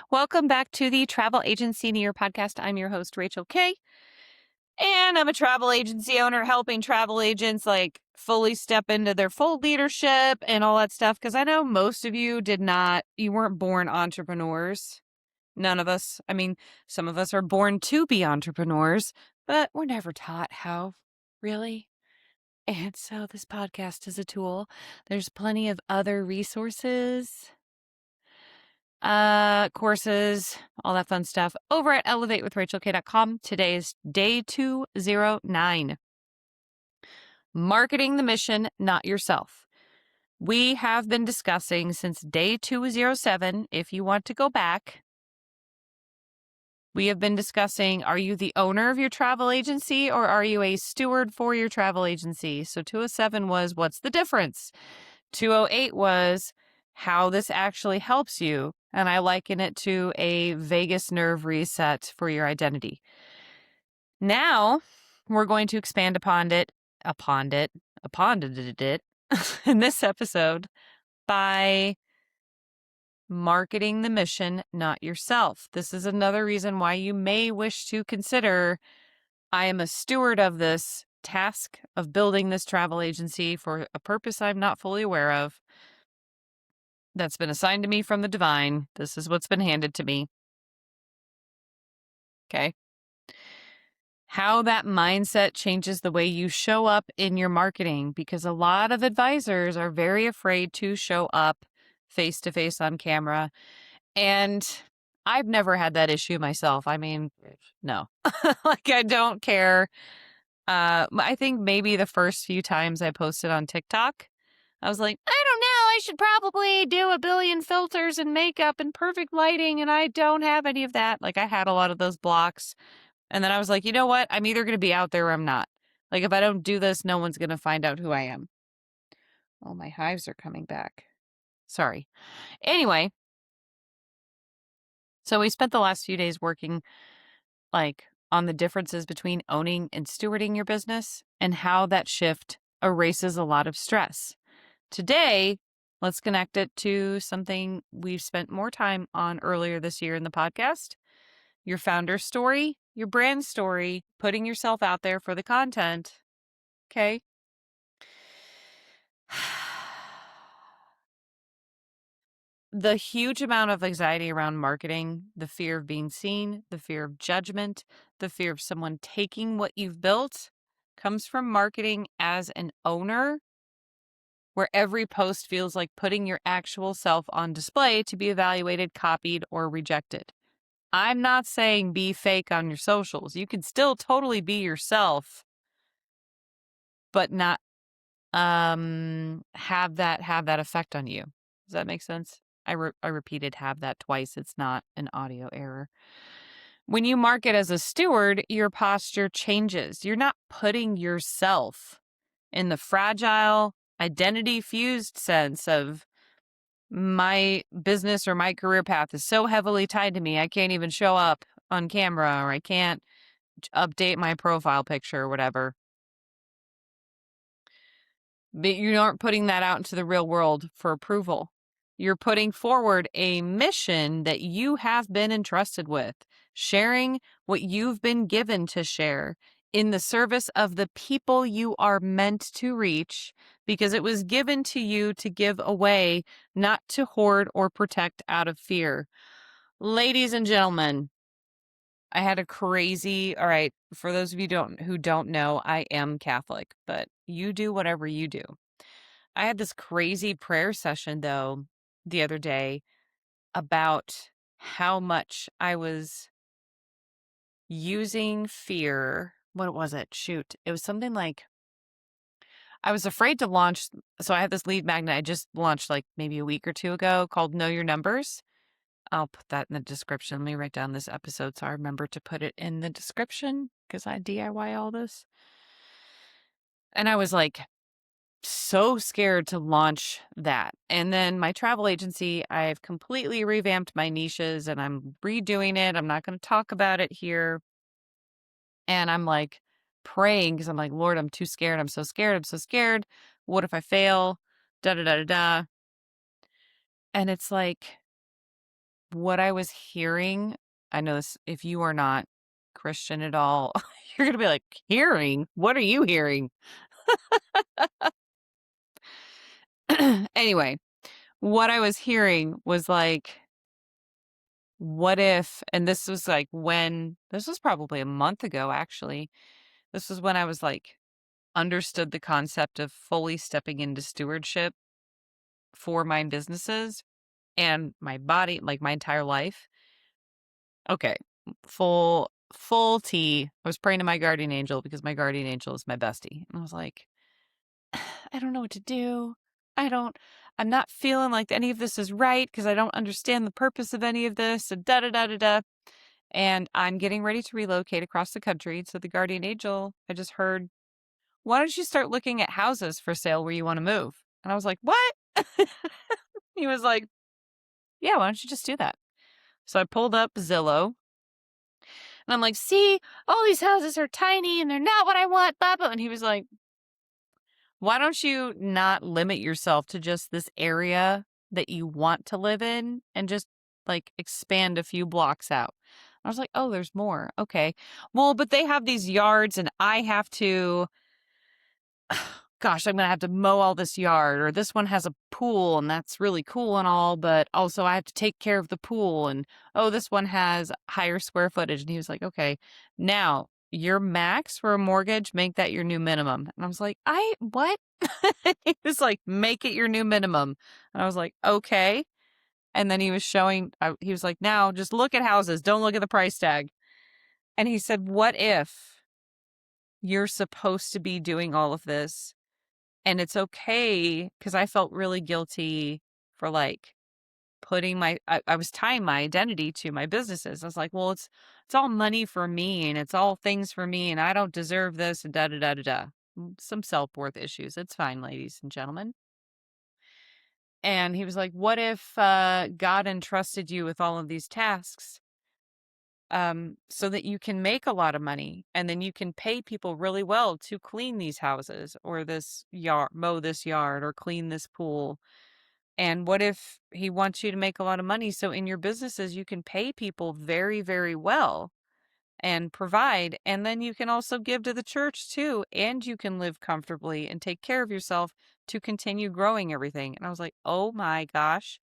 Welcome back to the Travel Agency New Year podcast. I'm your host, Rachel Kay, and I'm a travel agency owner helping travel agents fully step into their full leadership and all that stuff. Because I know most of you you weren't born entrepreneurs. None of us. I mean, some of us are born to be entrepreneurs, but we're never taught how, really. And so this podcast is a tool. There's plenty of other resources, courses, all that fun stuff over at elevatewithrachelk.com. Today is day 209. Marketing the mission, not yourself. We have been discussing since day 207, if you want to go back, we have been discussing, are you the owner of your travel agency or are you a steward for your travel agency? So 207 was, what's the difference? 208 was how this actually helps you. And I liken it to a vagus nerve reset for your identity. Now we're going to expand upon it in this episode by marketing the mission, not yourself. This is another reason why you may wish to consider, I am a steward of this task of building this travel agency for a purpose I'm not fully aware of. That's been assigned to me from the divine. This is what's been handed to me. Okay. How that mindset changes the way you show up in your marketing, because a lot of advisors are very afraid to show up face to face on camera. And I've never had that issue myself. I mean, no, I don't care. I think maybe the first few times I posted on TikTok, I was like, I don't know, I should probably do a billion filters and makeup and perfect lighting, and I don't have any of that. I had a lot of those blocks. And then I was like, you know what? I'm either going to be out there or I'm not. If I don't do this, no one's going to find out who I am. Oh, my hives are coming back. Sorry. Anyway, so we spent the last few days working on the differences between owning and stewarding your business and how that shift erases a lot of stress. Today, let's connect it to something we've spent more time on earlier this year in the podcast. Your founder story, your brand story, putting yourself out there for the content. Okay. The huge amount of anxiety around marketing, the fear of being seen, the fear of judgment, the fear of someone taking what you've built comes from marketing as an owner, where every post feels like putting your actual self on display to be evaluated, copied, or rejected. I'm not saying be fake on your socials. You can still totally be yourself, but not have that effect on you. Does that make sense? I repeated have that twice. It's not an audio error. When you market as a steward, your posture changes. You're not putting yourself in the fragile, identity fused sense of my business or my career path is so heavily tied to me, I can't even show up on camera, or I can't update my profile picture or whatever. But you aren't putting that out into the real world for approval. You're putting forward a mission that you have been entrusted with, sharing what you've been given to share in the service of the people you are meant to reach, because it was given to you to give away, not to hoard or protect out of fear. Ladies and gentlemen, I had a crazy, all right, for those of you who don't know, I am Catholic, but you do whatever you do. I had this crazy prayer session, though, the other day about how much I was using fear. What was it? Shoot. It was something like I was afraid to launch. So I had this lead magnet I just launched maybe a week or two ago called Know Your Numbers. I'll put that in the description. Let me write down this episode so I remember to put it in the description, because I DIY all this. And I was so scared to launch that. And then my travel agency, I've completely revamped my niches and I'm redoing it. I'm not going to talk about it here. And I'm praying because I'm Lord, I'm too scared. I'm so scared. I'm so scared. What if I fail? Da da da da da. And it's what I was hearing, I know this, if you are not Christian at all, you're going to be like, hearing? What are you hearing? Anyway, what I was hearing was like, what if, and this was like when, this was probably a month ago, actually. This was when I was like, understood the concept of fully stepping into stewardship for my businesses and my body, like my entire life. Okay, full tea. I was praying to my guardian angel because my guardian angel is my bestie. And I was like, I don't know what to do. I'm not feeling like any of this is right because I don't understand the purpose of any of this and da da da da da. And I'm getting ready to relocate across the country. So the guardian angel, I just heard, why don't you start looking at houses for sale where you want to move? And I was like, what? He was like, yeah, why don't you just do that? So I pulled up Zillow and I'm like, see, all these houses are tiny and they're not what I want, blah, blah. And he was like, why don't you not limit yourself to just this area that you want to live in and just like expand a few blocks out? I was like, oh, there's more. Okay. Well, but they have these yards and I have to, gosh, I'm going to have to mow all this yard, or this one has a pool and that's really cool and all, but also I have to take care of the pool. And oh, this one has higher square footage. And he was like, okay, now your max for a mortgage, make that your new minimum. And I was like, what? He was like, make it your new minimum. And I was like, okay. And then he was showing, he was like, now just look at houses. Don't look at the price tag. And he said, what if you're supposed to be doing all of this? And it's okay, because I felt really guilty for like putting I was tying my identity to my businesses. I was like, well, it's all money for me and it's all things for me and I don't deserve this and da da da da da. Some self-worth issues. It's fine, ladies and gentlemen. And he was like, what if God entrusted you with all of these tasks so that you can make a lot of money and then you can pay people really well to clean these houses or this yard, mow this yard or clean this pool. And what if he wants you to make a lot of money so in your businesses you can pay people very, very well and provide, and then you can also give to the church too, and you can live comfortably and take care of yourself to continue growing everything. And I was like, oh my gosh.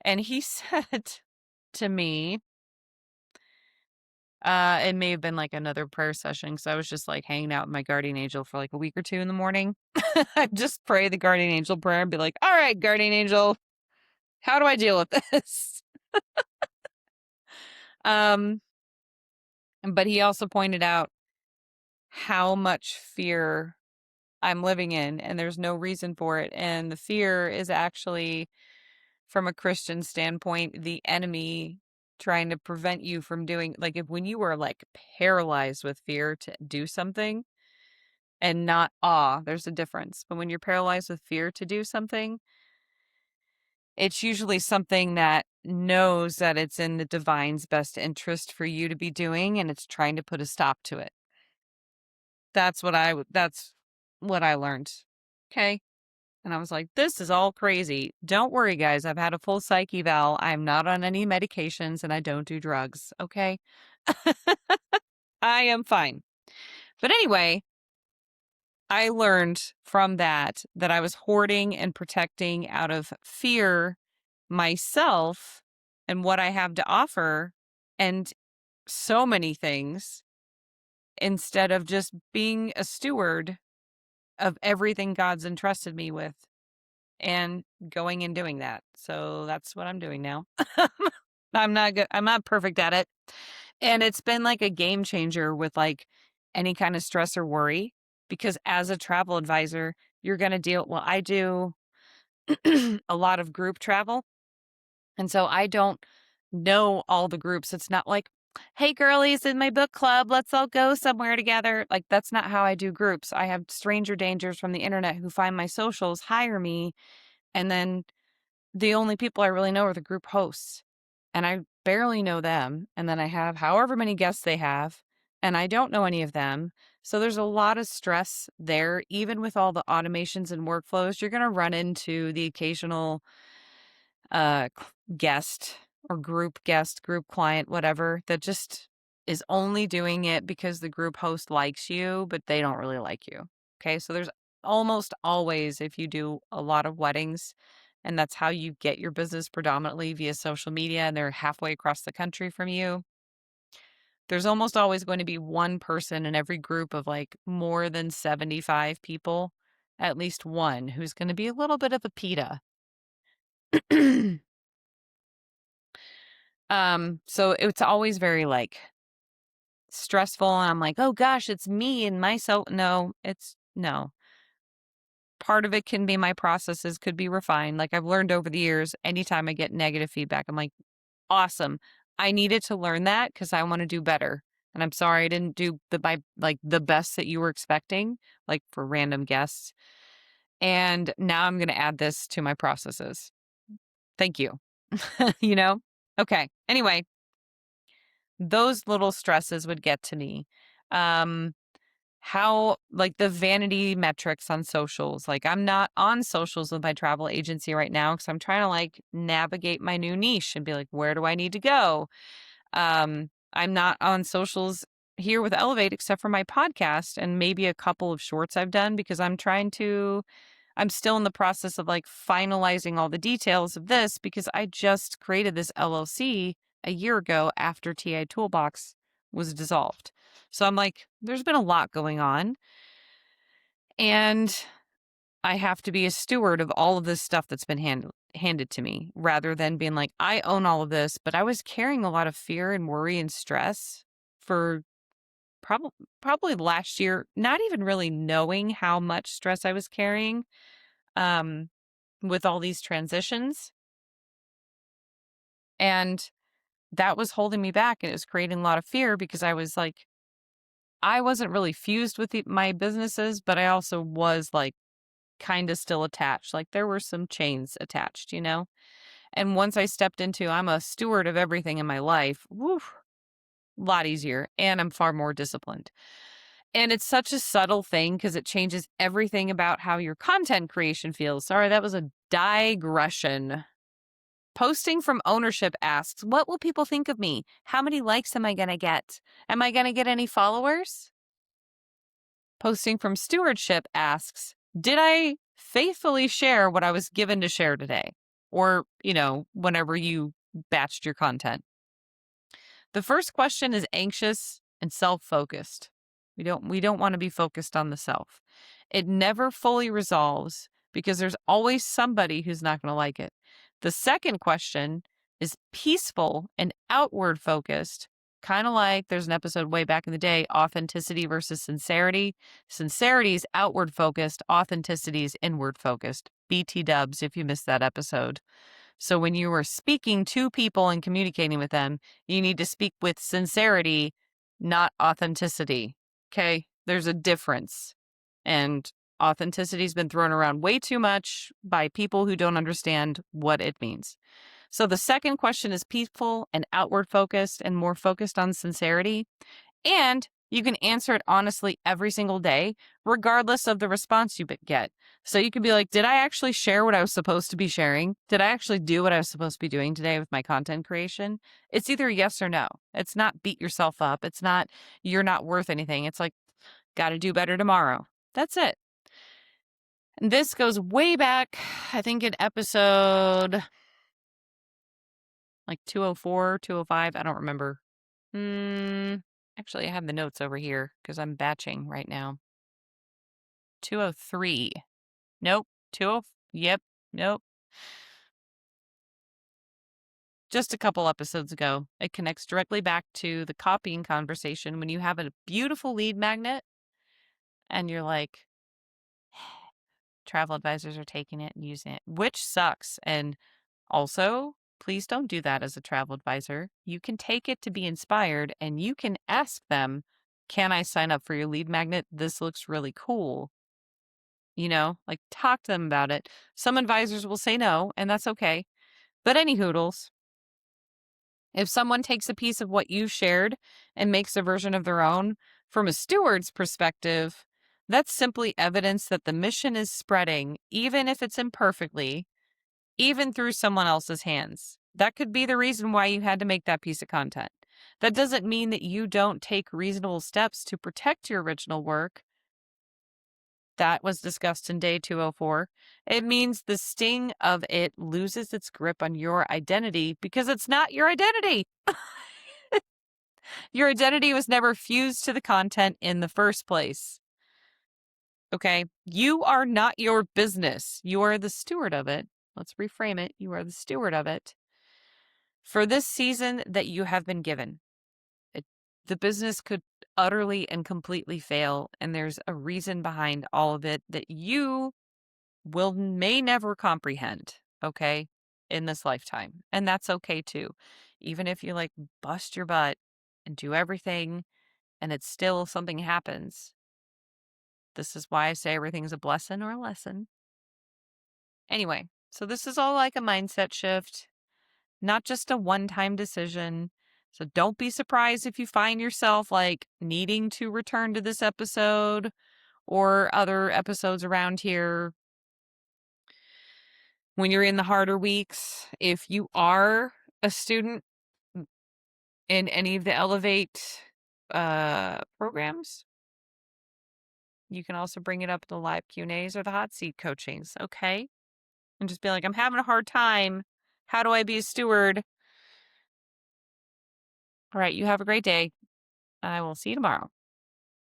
And he said to me, it may have been like another prayer session because I was just like hanging out with my guardian angel for like a week or two in the morning. I'd just pray the guardian angel prayer and be like, all right, guardian angel, how do I deal with this? But he also pointed out how much fear I'm living in, and there's no reason for it. And the fear is actually, from a Christian standpoint, the enemy trying to prevent you from doing, like, if when you are like paralyzed with fear to do something and not awe, there's a difference. But when you're paralyzed with fear to do something, it's usually something that knows that it's in the divine's best interest for you to be doing, and it's trying to put a stop to it. That's what I learned. Okay. And I was like, this is all crazy. Don't worry, guys. I've had a full psych eval. I'm not on any medications and I don't do drugs. Okay. I am fine. But anyway, I learned from that I was hoarding and protecting out of fear myself and what I have to offer and so many things instead of just being a steward of everything God's entrusted me with and going and doing that. So that's what I'm doing now. I'm not good. I'm not perfect at it. And it's been like a game changer with like any kind of stress or worry because as a travel advisor, you're going to I do a lot of group travel. And so I don't know all the groups. It's not like, hey, girlies, in my book club, let's all go somewhere together. Like, that's not how I do groups. I have stranger dangers from the internet who find my socials, hire me, and then the only people I really know are the group hosts. And I barely know them. And then I have however many guests they have, and I don't know any of them. So there's a lot of stress there. Even with all the automations and workflows, you're going to run into the occasional guest or group guest, group client, whatever, that just is only doing it because the group host likes you, but they don't really like you. Okay. So there's almost always, if you do a lot of weddings, and that's how you get your business predominantly via social media, and they're halfway across the country from you, there's almost always going to be one person in every group of like more than 75 people, at least one who's going to be a little bit of a PETA. So it's always very like stressful. And I'm like, oh gosh, it's me and myself. No, it's no. Part of it can be my processes could be refined. Like I've learned over the years, anytime I get negative feedback, I'm like, awesome. I needed to learn that because I want to do better. And I'm sorry I didn't do the best that you were expecting, like for random guests. And now I'm going to add this to my processes. Thank you. you know? Okay. Anyway, those little stresses would get to me. How like the vanity metrics on socials. Like I'm not on socials with my travel agency right now because I'm trying to like navigate my new niche and be like, where do I need to go? I'm not on socials here with Elevate except for my podcast and maybe a couple of shorts I've done because I'm still in the process of like finalizing all the details of this because I just created this LLC a year ago after TI Toolbox was dissolved. So I'm like, there's been a lot going on. And I have to be a steward of all of this stuff that's been handed to me rather than being like, I own all of this. But I was carrying a lot of fear and worry and stress for probably last year, not even really knowing how much stress I was carrying um, with all these transitions. And that was holding me back and it was creating a lot of fear because I was like, I wasn't really fused with my businesses, but I also was like kind of still attached. Like there were some chains attached, you know? And once I stepped into, I'm a steward of everything in my life, woo, a lot easier. And I'm far more disciplined. And it's such a subtle thing because it changes everything about how your content creation feels. Sorry, that was a digression. Posting from ownership asks, what will people think of me? How many likes am I going to get? Am I going to get any followers? Posting from stewardship asks, did I faithfully share what I was given to share today? Or, whenever you batched your content. The first question is anxious and self-focused. We don't want to be focused on the self. It never fully resolves because there's always somebody who's not going to like it. The second question is peaceful and outward focused, kind of like there's an episode way back in the day, authenticity versus sincerity. Sincerity is outward focused, authenticity is inward focused. BT dubs if you missed that episode. So when you are speaking to people and communicating with them, you need to speak with sincerity, not authenticity. Okay? There's a difference. And authenticity has been thrown around way too much by people who don't understand what it means. So the second question is peaceful and outward focused and more focused on sincerity. And you can answer it honestly every single day, regardless of the response you get. So you could be like, did I actually share what I was supposed to be sharing? Did I actually do what I was supposed to be doing today with my content creation? It's either yes or no. It's not beat yourself up. It's not you're not worth anything. It's like, got to do better tomorrow. That's it. And this goes way back, I think in episode like 204, 205. I don't remember. Actually, I have the notes over here because I'm batching right now. 203. Nope. 20. Yep. Nope. Just a couple episodes ago. It connects directly back to the copying conversation when you have a beautiful lead magnet and you're like, travel advisors are taking it and using it, which sucks. And also, please don't do that as a travel advisor. You can take it to be inspired and you can ask them, can I sign up for your lead magnet? This looks really cool. Like talk to them about it. Some advisors will say no, and that's okay. But any hoodles, if someone takes a piece of what you shared and makes a version of their own, from a steward's perspective, that's simply evidence that the mission is spreading, even if it's imperfectly, even through someone else's hands. That could be the reason why you had to make that piece of content. That doesn't mean that you don't take reasonable steps to protect your original work. That was discussed in day 204. It means the sting of it loses its grip on your identity because it's not your identity. Your identity was never fused to the content in the first place. Okay? You are not your business. You are the steward of it. Let's reframe it. You are the steward of it for this season that you have been given. The business could utterly and completely fail, and there's a reason behind all of it that you may never comprehend, okay, in this lifetime. And that's okay too. Even if you like bust your butt and do everything and it's still something happens. This is why I say everything's a blessing or a lesson. Anyway, so this is all like a mindset shift, not just a one-time decision. So don't be surprised if you find yourself like needing to return to this episode or other episodes around here when you're in the harder weeks. If you are a student in any of the Elevate programs, you can also bring it up in the live Q&As or the hot seat coachings, okay? And just be like, I'm having a hard time. How do I be a steward? All right, you have a great day. I will see you tomorrow.